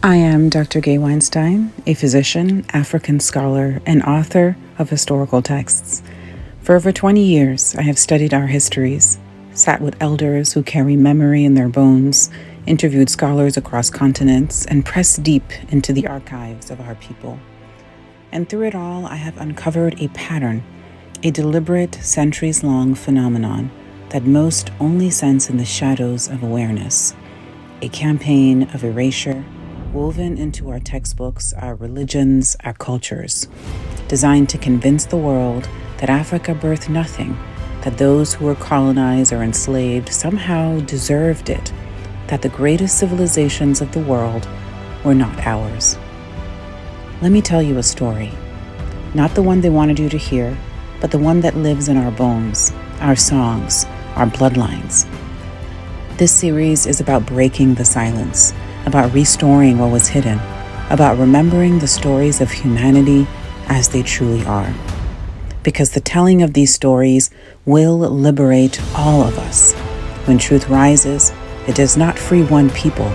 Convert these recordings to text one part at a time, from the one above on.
I am Dr. Gueye-Weinstein, a physician, African scholar, and author of historical texts. For over 20 years, I have studied our histories, sat with elders who carry memory in their bones, interviewed scholars across continents, and pressed deep into the archives of our people. And through it all, I have uncovered a pattern, a deliberate, centuries-long phenomenon that most only sense in the shadows of awareness, a campaign of erasure, woven into our textbooks, our religions, our cultures, designed to convince the world that Africa birthed nothing, that those who were colonized or enslaved somehow deserved it, that the greatest civilizations of the world were not ours. Let me tell you a story, not the one they wanted you to hear, but the one that lives in our bones, our songs, our bloodlines. This series is about breaking the silence, about restoring what was hidden, about remembering the stories of humanity as they truly are. Because the telling of these stories will liberate all of us. When truth rises, it does not free one people,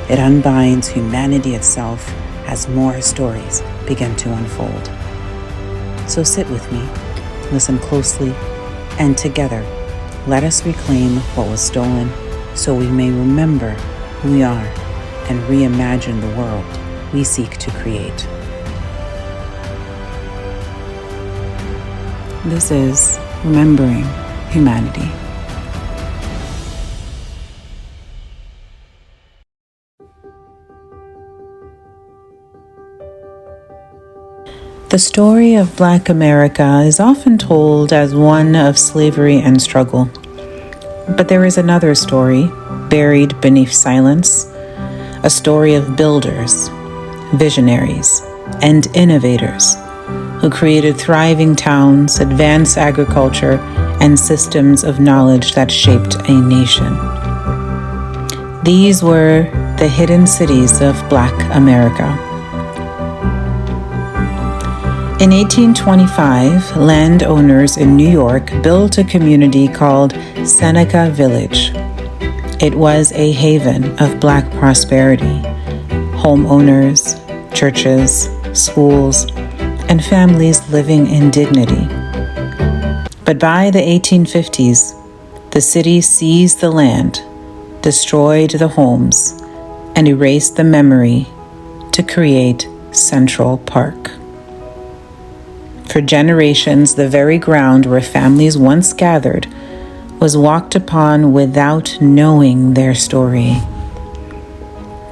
it unbinds humanity itself as more stories begin to unfold. So sit with me, listen closely, and together, let us reclaim what was stolen so we may remember who we are and reimagine the world we seek to create. This is Remembering Humanity. The story of Black America is often told as one of slavery and struggle. But there is another story, buried beneath silence, a story of builders, visionaries, and innovators who created thriving towns, advanced agriculture, and systems of knowledge that shaped a nation. These were the hidden cities of Black America. In 1825, landowners in New York built a community called Seneca Village. It was a haven of Black prosperity, homeowners, churches, schools, and families living in dignity. But by the 1850s, the city seized the land, destroyed the homes, and erased the memory to create Central Park. For generations, the very ground where families once gathered was walked upon without knowing their story.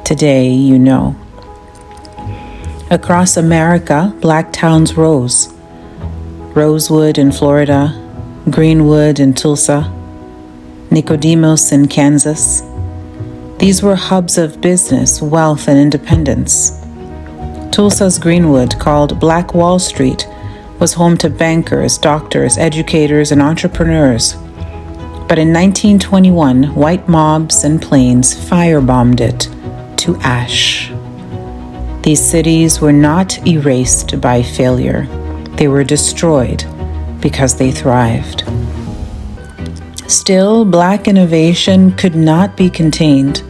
Today, you know. Across America, Black towns rose. Rosewood in Florida, Greenwood in Tulsa, Nicodemus in Kansas. These were hubs of business, wealth, and independence. Tulsa's Greenwood, called Black Wall Street, was home to bankers, doctors, educators, and entrepreneurs. But in 1921, white mobs and planes firebombed it to ash. These cities were not erased by failure. They were destroyed because they thrived. Still, Black innovation could not be contained.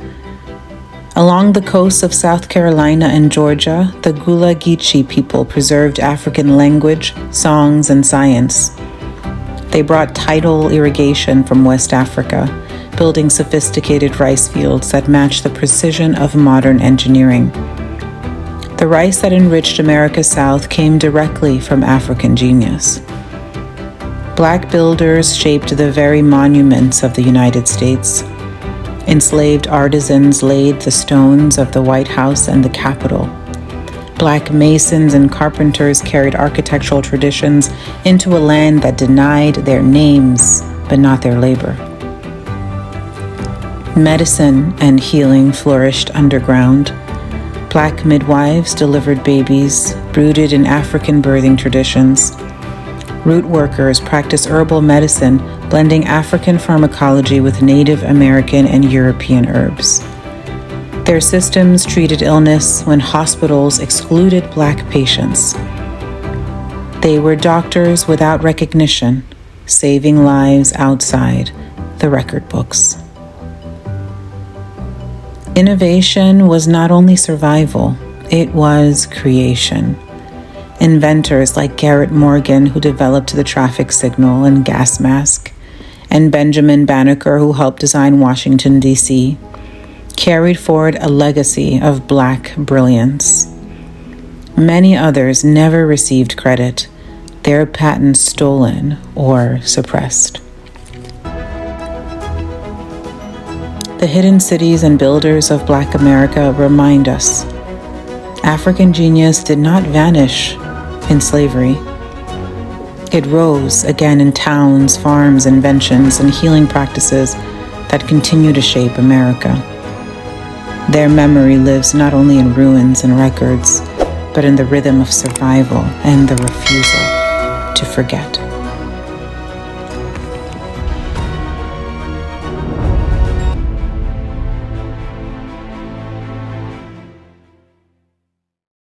Along the coasts of South Carolina and Georgia, the Gullah Geechee people preserved African language, songs, and science. They brought tidal irrigation from West Africa, building sophisticated rice fields that matched the precision of modern engineering. The rice that enriched America's South came directly from African genius. Black builders shaped the very monuments of the United States. Enslaved artisans laid the stones of the White House and the Capitol. Black masons and carpenters carried architectural traditions into a land that denied their names, but not their labor. Medicine and healing flourished underground. Black midwives delivered babies rooted in African birthing traditions. Root workers practiced herbal medicine, blending African pharmacology with Native American and European herbs. Their systems treated illness when hospitals excluded Black patients. They were doctors without recognition, saving lives outside the record books. Innovation was not only survival, it was creation. Inventors like Garrett Morgan, who developed the traffic signal and gas mask, and Benjamin Banneker, who helped design Washington, D.C., carried forward a legacy of Black brilliance. Many others never received credit, their patents stolen or suppressed. The hidden cities and builders of Black America remind us African genius did not vanish in slavery. It rose again in towns, farms, inventions, and healing practices that continue to shape America. Their memory lives not only in ruins and records, but in the rhythm of survival and the refusal to forget.